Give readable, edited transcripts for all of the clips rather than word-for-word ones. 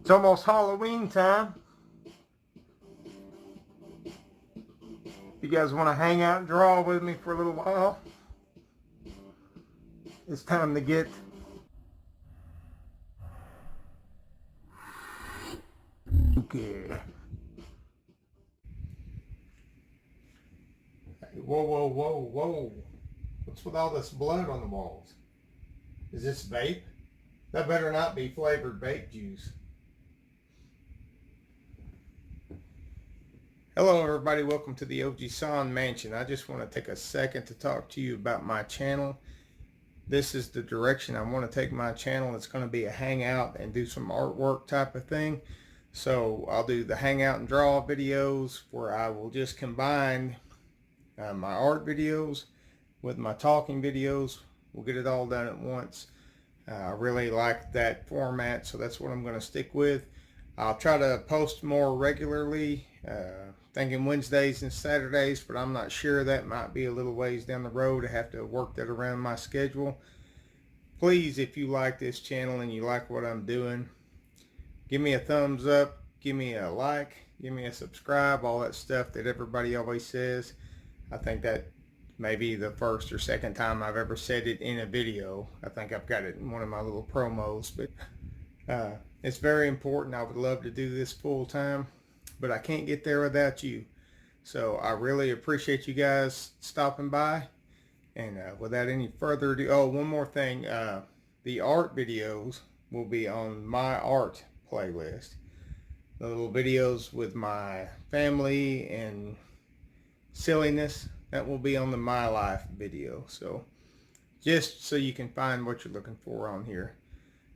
It's almost Halloween time. If you guys want to hang out and draw with me for a little while, it's time to get okay. Hey, whoa, whoa, whoa, whoa. What's with all this blood on the walls? Is this vape? That better not be flavored vape juice. Hello everybody, welcome to the Ojisan mansion. I just want to take a second to talk to you about my channel. This is the direction I want to take my channel. It's going to be a hangout and do some artwork type of thing. So I'll do the hangout and draw videos where I will just combine my art videos with my talking videos. We'll get it all done at once. I really like that format, so that's what I'm going to stick with. I'll try to post more regularly, thinking Wednesdays and Saturdays, but I'm not sure. That might be a little ways down the road. I have to work that around my schedule. Please, if you like this channel and you like what I'm doing, give me a thumbs up, give me a like, give me a subscribe, all that stuff that everybody always says. I think that may be the first or second time I've ever said it in a video. I think I've got it in one of my little promos, but it's very important. I would love to do this full time, but I can't get there without you. So I really appreciate you guys stopping by. And without any further ado, oh, one more thing. The art videos will be on my art playlist. The little videos with my family and silliness, that will be on the My Life video. So just so you can find what you're looking for on here.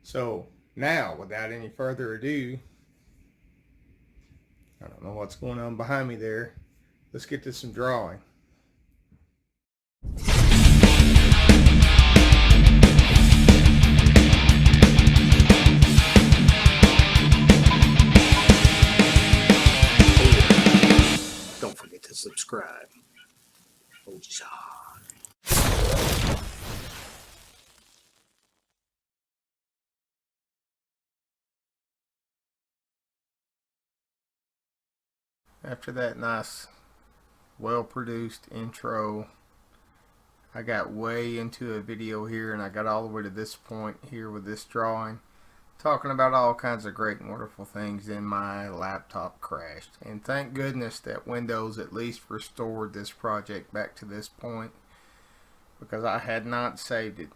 So now, without any further ado, I don't know what's going on behind me there. Let's get to some drawing. Don't forget to subscribe. Ojisan. After that nice, well-produced intro, I got way into a video here, and I got all the way to this point here with this drawing, talking about all kinds of great and wonderful things. Then my laptop crashed, and thank goodness that Windows at least restored this project back to this point, because I had not saved it.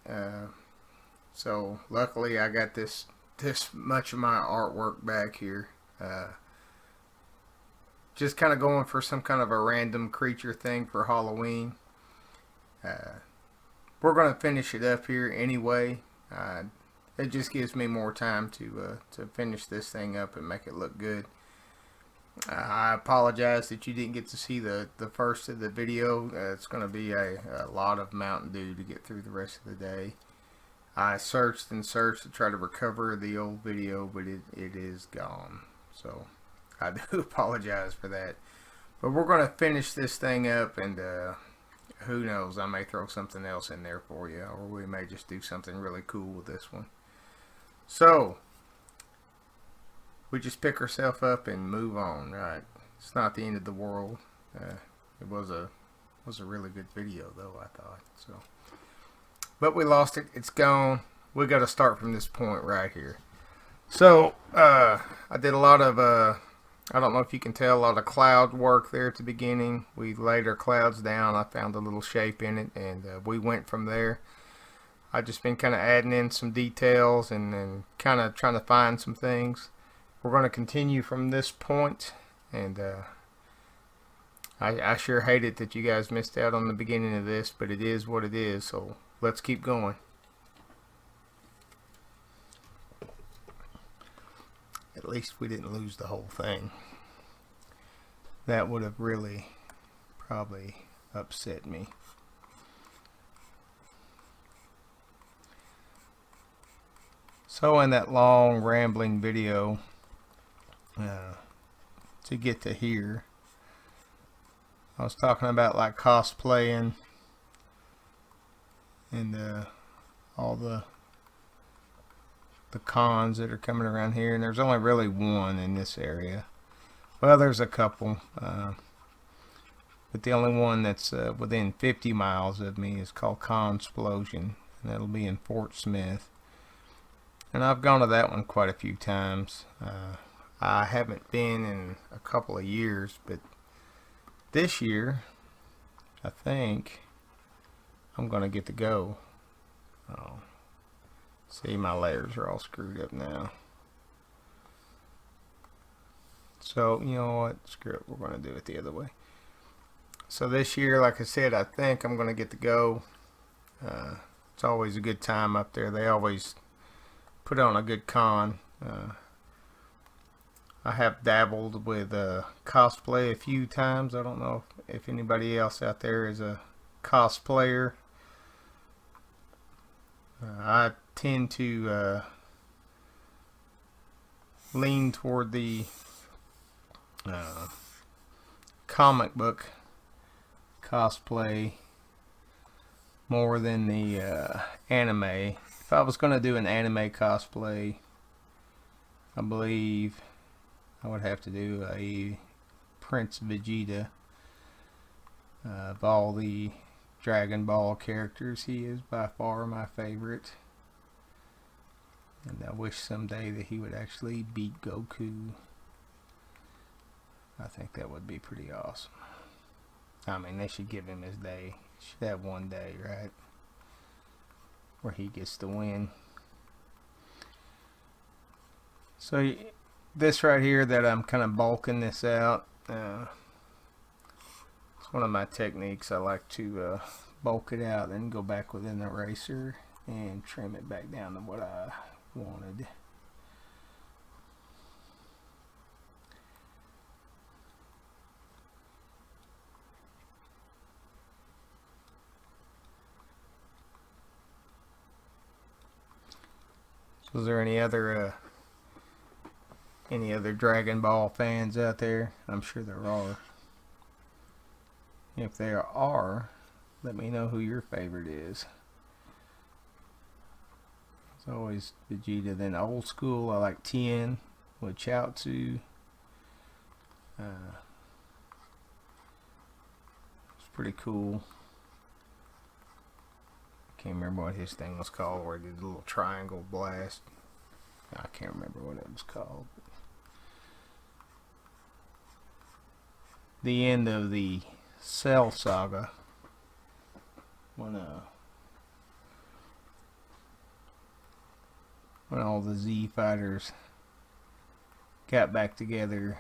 So luckily I got this much of my artwork back here. Just kind of going for some kind of a random creature thing for Halloween. We're going to finish it up here anyway. It just gives me more time to finish this thing up and make it look good. I apologize that you didn't get to see the first of the video. It's going to be a lot of Mountain Dew to get through the rest of the day. I searched and searched to try to recover the old video, but it is gone. So I do apologize for that. But we're going to finish this thing up, and who knows, I may throw something else in there for you, or we may just do something really cool with this one. So we just pick ourselves up and move on, right? It's not the end of the world. It was a really good video though, I thought. So, but we lost it. It's gone. We got to start from this point right here. So I did a lot of I don't know if you can tell, a lot of cloud work there at the beginning. We laid our clouds down. I found a little shape in it, and we went from there. I've just been kind of adding in some details and kind of trying to find some things. We're going to continue from this point, and I sure hate it that you guys missed out on the beginning of this, but it is what it is, so let's keep going. At least we didn't lose the whole thing. That would have really probably upset me. So in that long rambling video, to get to here, I was talking about like cosplaying and all the the cons that are coming around here, and there's only really one in this area. Well, there's a couple, but the only one that's within 50 miles of me is called Consplosion, and that'll be in Fort Smith. And I've gone to that one quite a few times. I haven't been in a couple of years, but this year, I think I'm going to get to go. Oh, see, my layers are all screwed up now. So, you know what? Screw it. We're going to do it the other way. So this year, like I said, I think I'm going to get to go. It's always a good time up there. They always put on a good con. I have dabbled with cosplay a few times. I don't know if anybody else out there is a cosplayer. I tend to lean toward the comic book cosplay more than the anime. If I was going to do an anime cosplay, I believe I would have to do a Prince Vegeta. Of all the Dragon Ball characters, he is by far my favorite. And I wish someday that he would actually beat Goku. I think that would be pretty awesome. I mean, they should give him his day. Should have one day, right, where he gets to win. So this right here that I'm kind of bulking this out, it's one of my techniques. I like to bulk it out and go back with an eraser and trim it back down to what I wanted. So is there any other Dragon Ball fans out there? I'm sure there are. If there are, let me know who your favorite is. It's always Vegeta. Then old school, I like Tien with Chaozu. It's pretty cool. Can't remember what his thing was called, where he did a little triangle blast. I can't remember what it was called. The end of the Cell saga, when all the Z fighters got back together,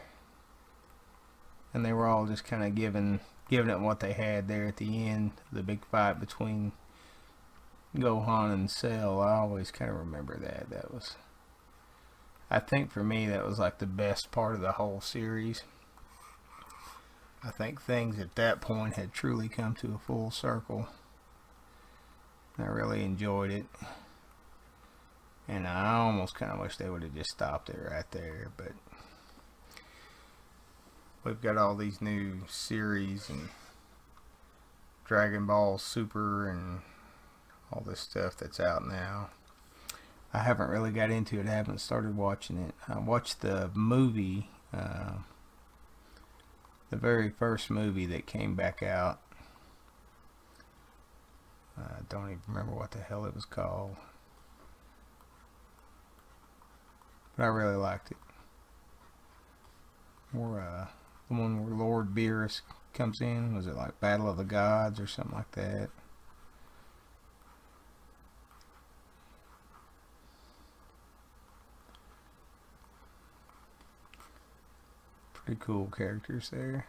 and they were all just kind of giving it what they had there at the end, the big fight between Gohan and Cell. I always kind of remember that. That was, I think for me, that was like the best part of the whole series. I think things at that point had truly come to a full circle. I really enjoyed it. And I almost kind of wish they would have just stopped it right there. But we've got all these new series and Dragon Ball Super and all this stuff that's out now. I haven't really got into it. I haven't started watching it. I watched the movie, the very first movie that came back out. I don't even remember what the hell it was called. But I really liked it. More, the one where Lord Beerus comes in. Was it like Battle of the Gods or something like that? Pretty cool characters there.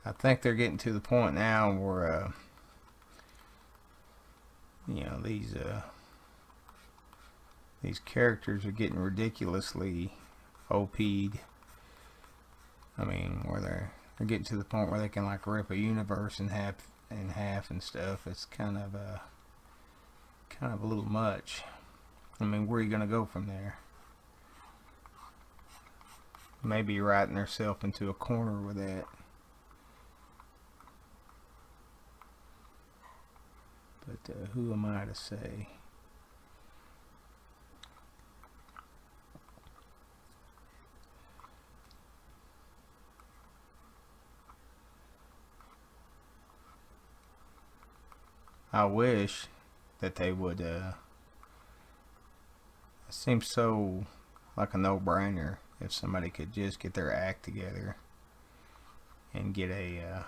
I think they're getting to the point now where, you know, these characters are getting ridiculously OP'd. I mean, where they're getting to the point where they can like rip a universe in half and stuff. It's kind of a little much. I mean, where are you gonna go from there? Maybe writing herself into a corner with that. But who am I to say? I wish that they would, it seems so like a no-brainer if somebody could just get their act together and get a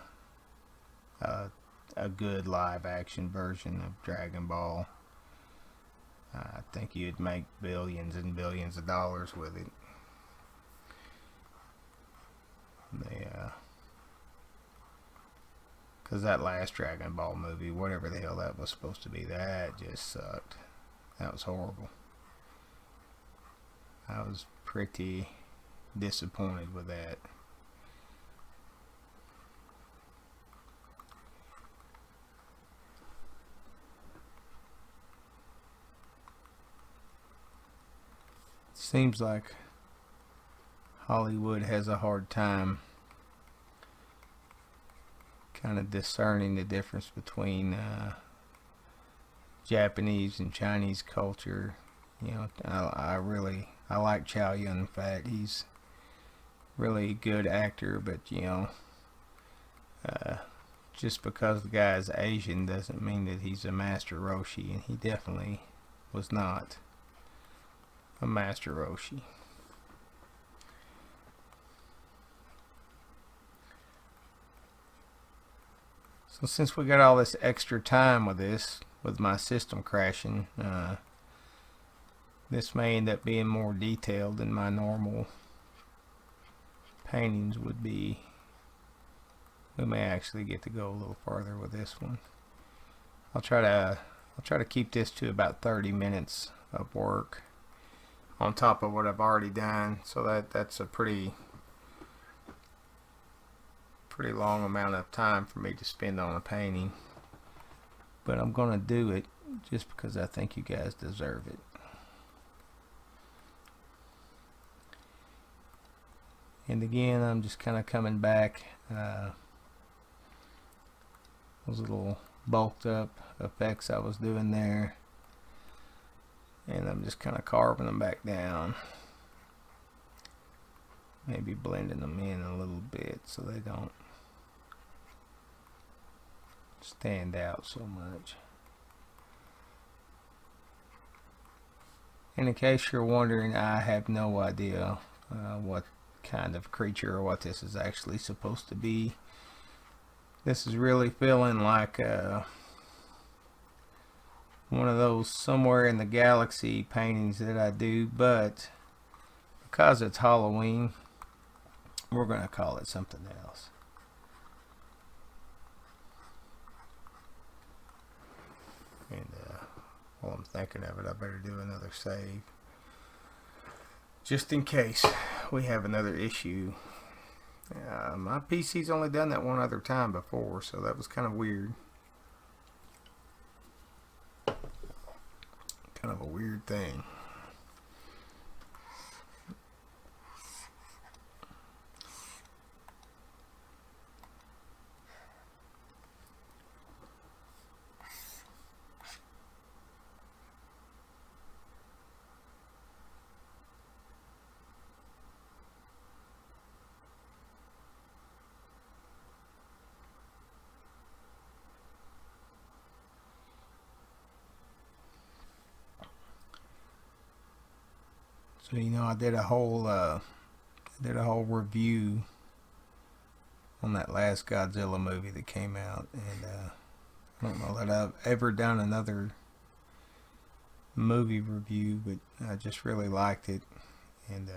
good live action version of Dragon Ball. I think you'd make billions and billions of dollars with it. Because that last Dragon Ball movie, whatever the hell that was supposed to be, that just sucked. That was horrible. I was pretty disappointed with that. Seems like Hollywood has a hard time kind of discerning the difference between Japanese and Chinese culture. You know, I like Chow Yun Fat. He's really a good actor, but you know, just because the guy is Asian doesn't mean that he's a master Roshi, and he definitely was not a master Roshi. So since we got all this extra time with this, with my system crashing, this may end up being more detailed than my normal paintings would be. We may actually get to go a little farther with this one. I'll try to keep this to about 30 minutes of work on top of what I've already done, so that's a pretty long amount of time for me to spend on a painting. But I'm gonna do it just because I think you guys deserve it. And again, I'm just kind of coming back those little bulked up effects I was doing there, and I'm just kind of carving them back down, maybe blending them in a little bit so they don't stand out so much. And in case you're wondering, I have no idea what kind of creature or what this is actually supposed to be. This is really feeling like one of those somewhere in the galaxy paintings that I do, but because it's Halloween, we're going to call it something else. And while I'm thinking of it, I better do another save, just in case we have another issue. My PC's only done that one other time before, so that was kind of weird. Kind of a weird thing. So you know, I did a whole review on that last Godzilla movie that came out, and I don't know that I've ever done another movie review, but I just really liked it, and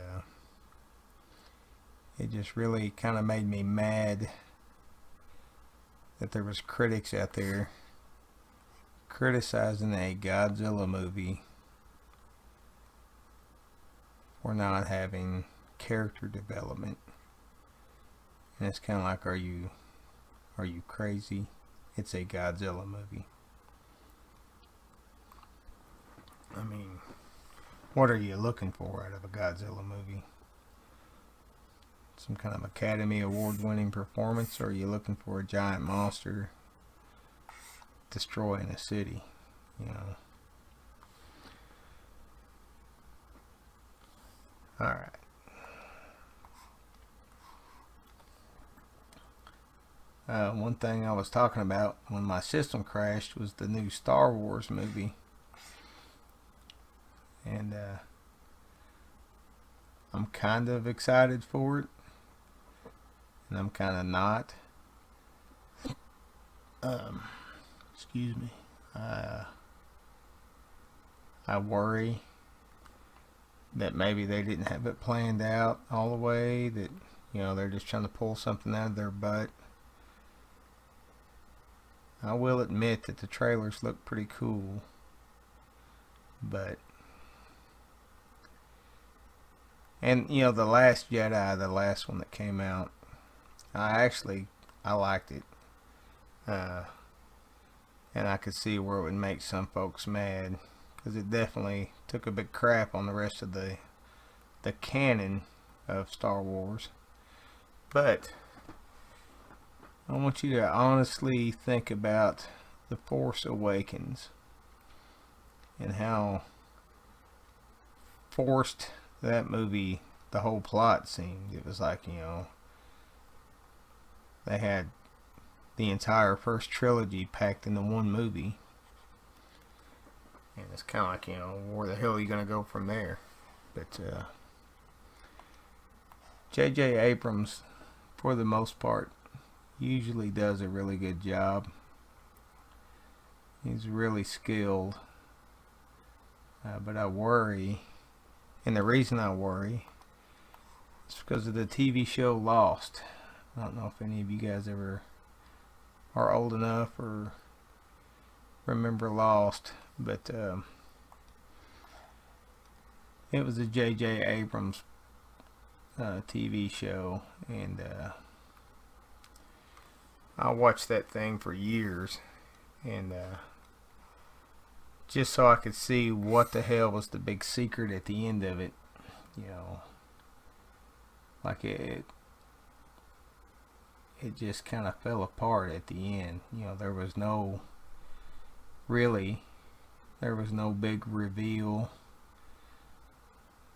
it just really kind of made me mad that there was critics out there criticizing a Godzilla movie for not having character development. And it's kind of like, are you crazy? It's a Godzilla movie. I mean, what are you looking for out of a Godzilla movie? Some kind of Academy Award winning performance, or are you looking for a giant monster destroying a city? You know. Alright. One thing I was talking about when my system crashed was the new Star Wars movie. And I'm kind of excited for it, and I'm kind of not. Excuse me. I worry that maybe they didn't have it planned out all the way, that, you know, they're just trying to pull something out of their butt. I will admit that the trailers look pretty cool, but, and you know, The Last Jedi, the last one that came out, I liked it, and I could see where it would make some folks mad, because it definitely took a big crap on the rest of the canon of Star Wars. But I want you to honestly think about The Force Awakens and how forced that movie, the whole plot seemed. It was like, you know, they had the entire first trilogy packed into one movie, and it's kind of like, you know, where the hell are you going to go from there? But J.J. Abrams, for the most part, usually does a really good job. He's really skilled, but I worry, and the reason I worry is because of the TV show Lost. I don't know if any of you guys ever are old enough or remember Lost, but it was a J.J. Abrams TV show, and I watched that thing for years, and just so I could see what the hell was the big secret at the end of it, you know, like it just kind of fell apart at the end. You know, there was no big reveal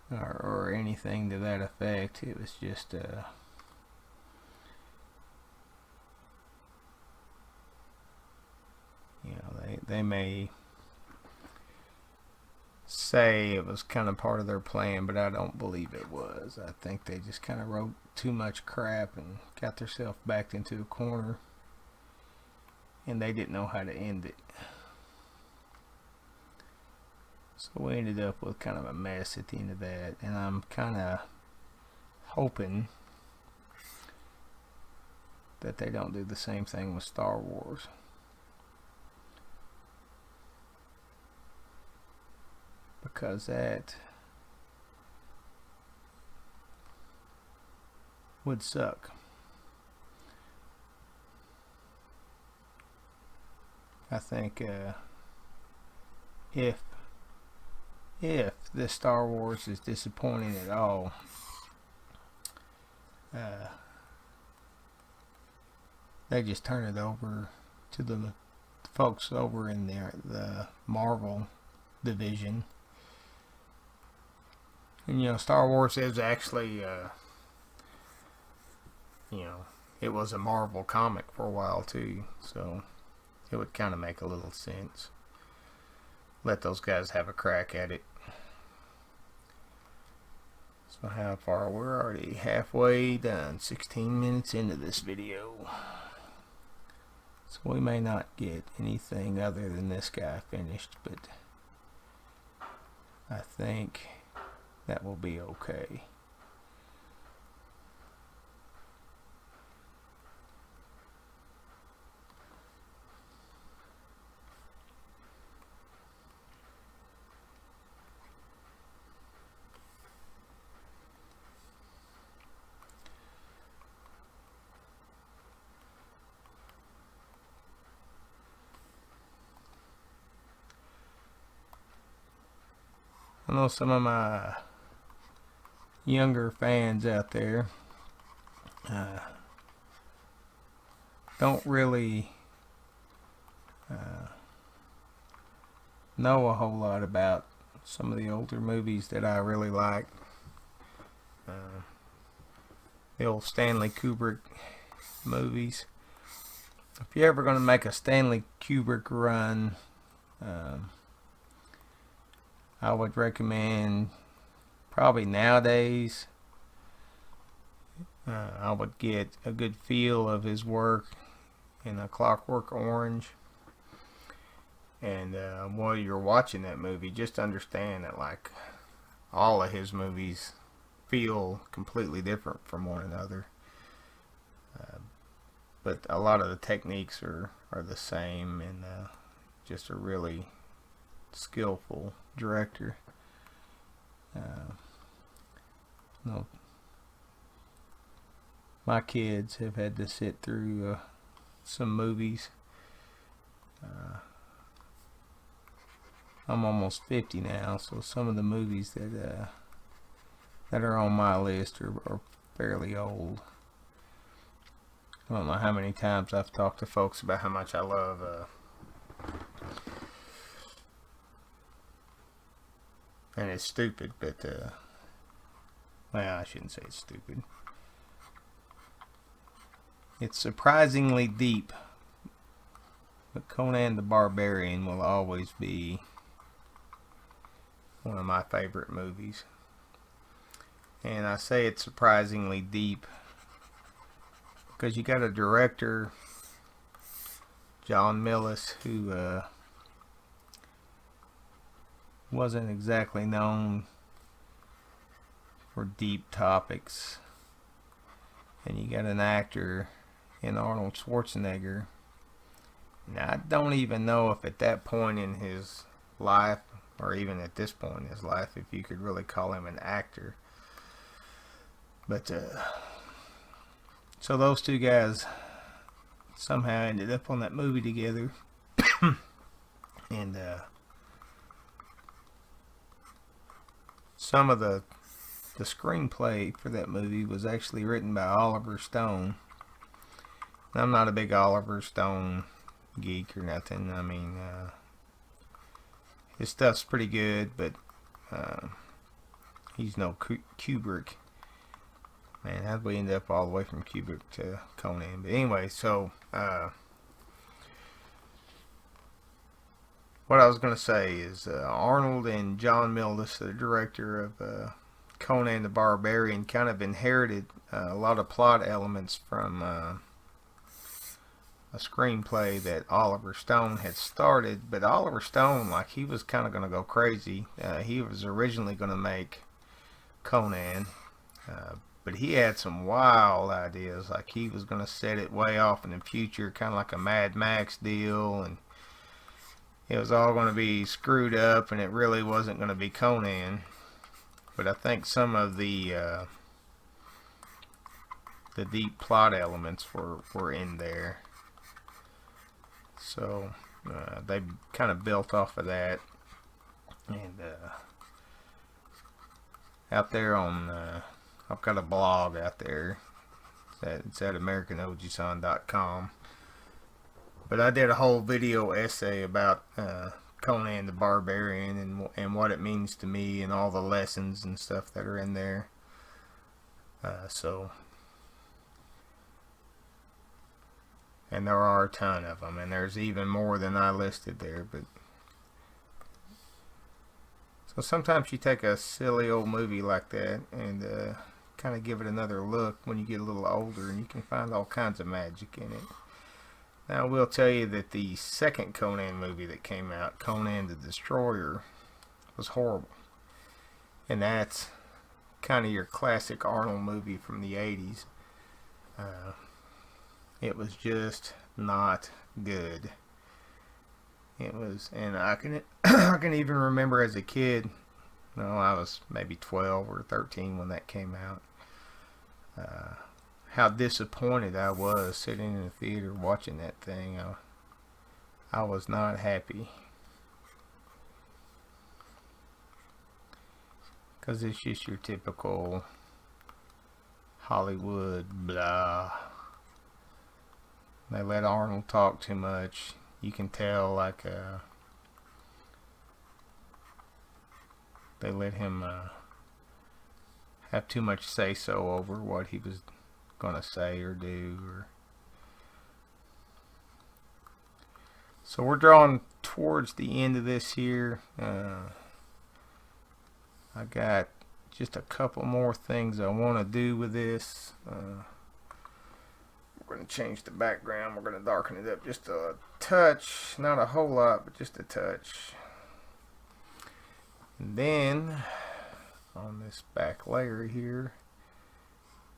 or anything to that effect. It was just you know, they may say it was kind of part of their plan, but I don't believe it was. I think they just kind of wrote too much crap and got themselves backed into a corner, and they didn't know how to end it. So we ended up with kind of a mess at the end of that, and I'm kind of hoping that they don't do the same thing with Star Wars. Because that would suck. I think if this Star Wars is disappointing at all, they just turn it over to the folks over in the Marvel division. And you know, Star Wars is actually you know, it was a Marvel comic for a while too, so it would kind of make a little sense. Let those guys have a crack at it. So how far? We're already halfway done, 16 minutes into this video. So we may not get anything other than this guy finished, but I think that will be okay. I know some of my younger fans out there don't really know a whole lot about some of the older movies that I really like. The old Stanley Kubrick movies. if you're ever going to make a Stanley Kubrick run, I would recommend, probably nowadays, I would get a good feel of his work in A Clockwork Orange. And while you're watching that movie, just understand that like all of his movies feel completely different from one another. But a lot of the techniques are the same, and just a really skillful director. No, my kids have had to sit through some movies. I'm almost 50 now, so some of the movies that are on my list are fairly old. I don't know how many times I've talked to folks about how much I love and it's stupid, but well, I shouldn't say it's stupid. It's surprisingly deep, but Conan the Barbarian will always be one of my favorite movies. And I say it's surprisingly deep because you got a director, John Milius, who wasn't exactly known for deep topics, and you got an actor in Arnold Schwarzenegger. Now, I don't even know if at that point in his life, or even at this point in his life, if you could really call him an actor. But so those two guys somehow ended up on that movie together. And some of the screenplay for that movie was actually written by Oliver Stone. I'm not a big Oliver Stone geek or nothing. I mean, his stuff's pretty good, but he's no Kubrick. Man, how'd we end up all the way from Kubrick to Conan? But anyway, so what I was going to say is Arnold and John Milius, the director of Conan the Barbarian, kind of inherited a lot of plot elements from a screenplay that Oliver Stone had started. But Oliver Stone, like, he was kind of going to go crazy. He was originally going to make Conan, but he had some wild ideas. Like, he was going to set it way off in the future, kind of like a Mad Max deal, and it was all going to be screwed up, and it really wasn't going to be Conan. But I think some of the deep plot elements were in there. So they kind of built off of that. And out there on, I've got a blog out there. It's at AmericanOjisan.com. But I did a whole video essay about Conan the Barbarian and what it means to me and all the lessons and stuff that are in there. And there are a ton of them, and there's even more than I listed there. But so sometimes you take a silly old movie like that and kind of give it another look when you get a little older, and you can find all kinds of magic in it. Now, I will tell you that the second Conan movie that came out, Conan the Destroyer, was horrible. And that's kind of your classic Arnold movie from the 80s. It was just not good. It was, and I can I can even remember as a kid, I was maybe 12 or 13 when that came out, how disappointed I was sitting in the theater watching that thing. I was not happy. Because it's just your typical Hollywood blah. They let Arnold talk too much. You can tell, like, they let him have too much say-so over what he was gonna say or do. So we're drawing towards the end of this here. I got just a couple more things I want to do with this. We're going to change the background. We're going to darken it up just a touch. Not a whole lot, but just a touch. And then on this back layer here,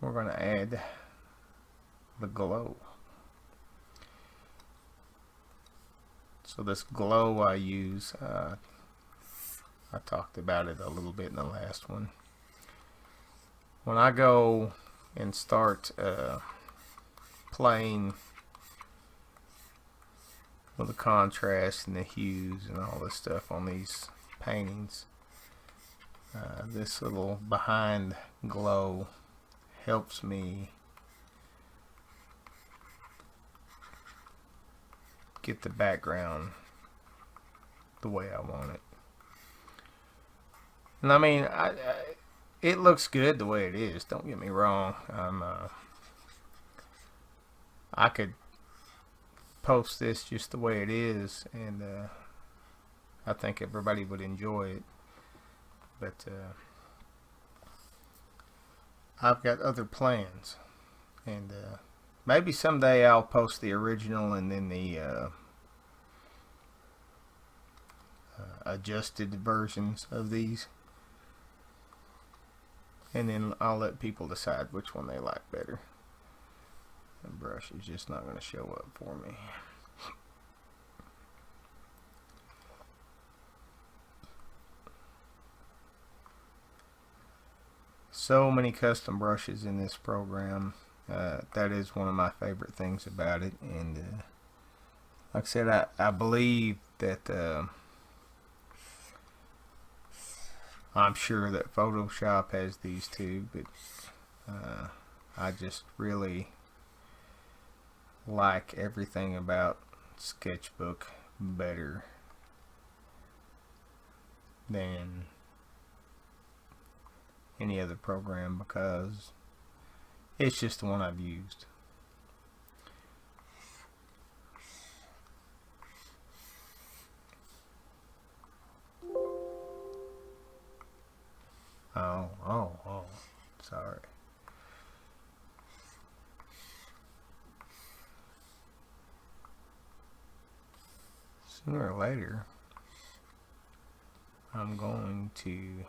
we're going to add the glow. So this glow I use, I talked about it a little bit in the last one. When I go and start playing with the contrast and the hues and all this stuff on these paintings, this little behind glow helps me get the background the way I want it. And I mean, it looks good the way it is, don't get me wrong. I could post this just the way it is, and I think everybody would enjoy it. But I've got other plans, and maybe someday I'll post the original and then the adjusted versions of these, and then I'll let people decide which one they like better. The brush is just not going to show up for me. So many custom brushes in this program. That is one of my favorite things about it. And like I said, I believe that I'm sure that Photoshop has these too, but I just really like everything about Sketchbook better than any other program, because it's just the one I've used. Oh, sorry. Sooner or later, I'm going to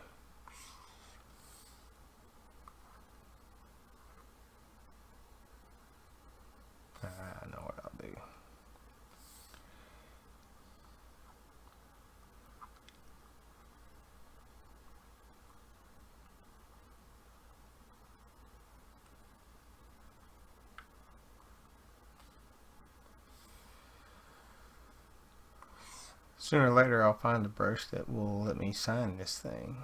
I know what I'll do. Sooner or later I'll find a brush that will let me sign this thing.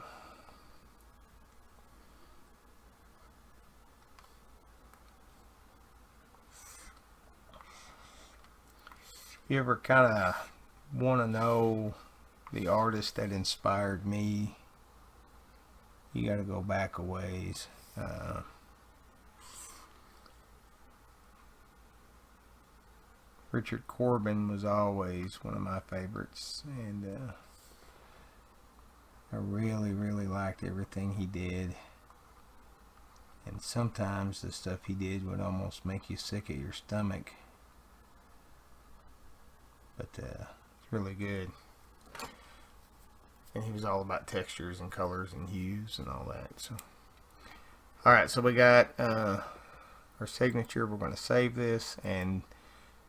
If you ever kind of want to know the artist that inspired me, you got to go back a ways. Richard Corbin was always one of my favorites, and I really liked everything he did. And sometimes the stuff he did would almost make you sick at your stomach, but it's really good. And he was all about textures and colors and hues and all that. So, all right, so we got our signature. We're going to save this, and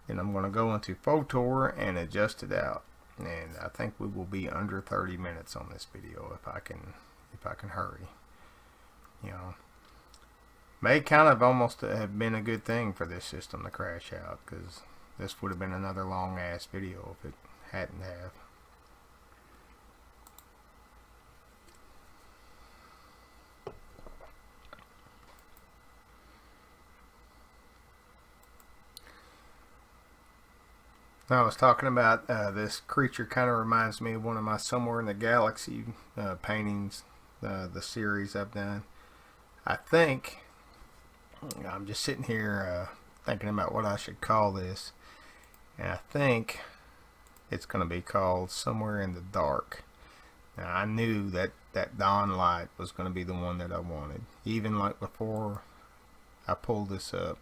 then I'm going to go into Filmora and adjust it out. And I think we will be under 30 minutes on this video if I can hurry. You know, may kind of almost have been a good thing for this system to crash out, because this would have been another long ass video if it hadn't have. I was talking about this creature kind of reminds me of one of my Somewhere in the Galaxy paintings, the series I've done. I think, I'm just sitting here thinking about what I should call this, and I think It's going to be called Somewhere in the Dark. Now, I knew that that dawn light was going to be the one that I wanted, even like before I pulled this up.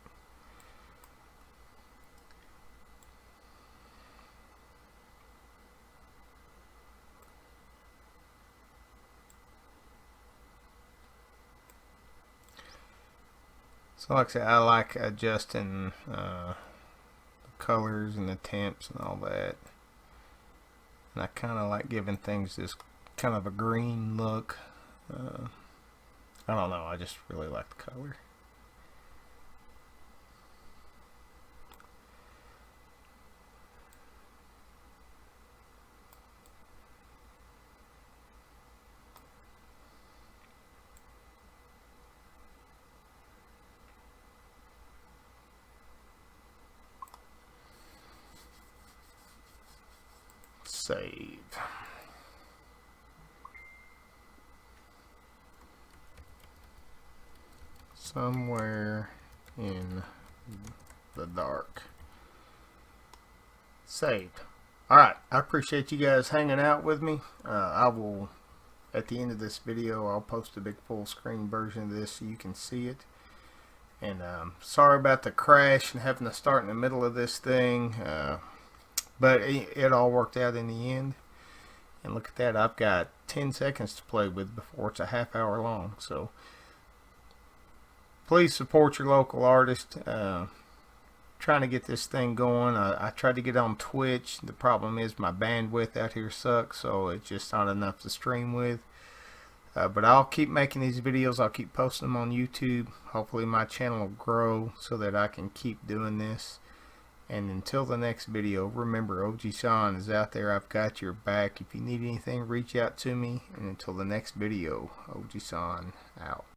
So like I said, I like adjusting the colors and the temps and all that. And I kind of like giving things this kind of a green look. I don't know, I just really like the color. Save. Somewhere in the dark. Saved. Alright, I appreciate you guys hanging out with me. I will, at the end of this video, I'll post a big full screen version of this so you can see it. And sorry about the crash and having to start in the middle of this thing. But it all worked out in the end. And look at that, I've got 10 seconds to play with before it's a half hour long. So please support your local artist. Trying to get this thing going. I tried to get on Twitch. The problem is my bandwidth out here sucks, so it's just not enough to stream with. But I'll keep making these videos. I'll keep posting them on YouTube. Hopefully my channel will grow so that I can keep doing this. And until the next video, remember, Ojisan is out there. I've got your back. If you need anything, reach out to me. And until the next video, Ojisan out.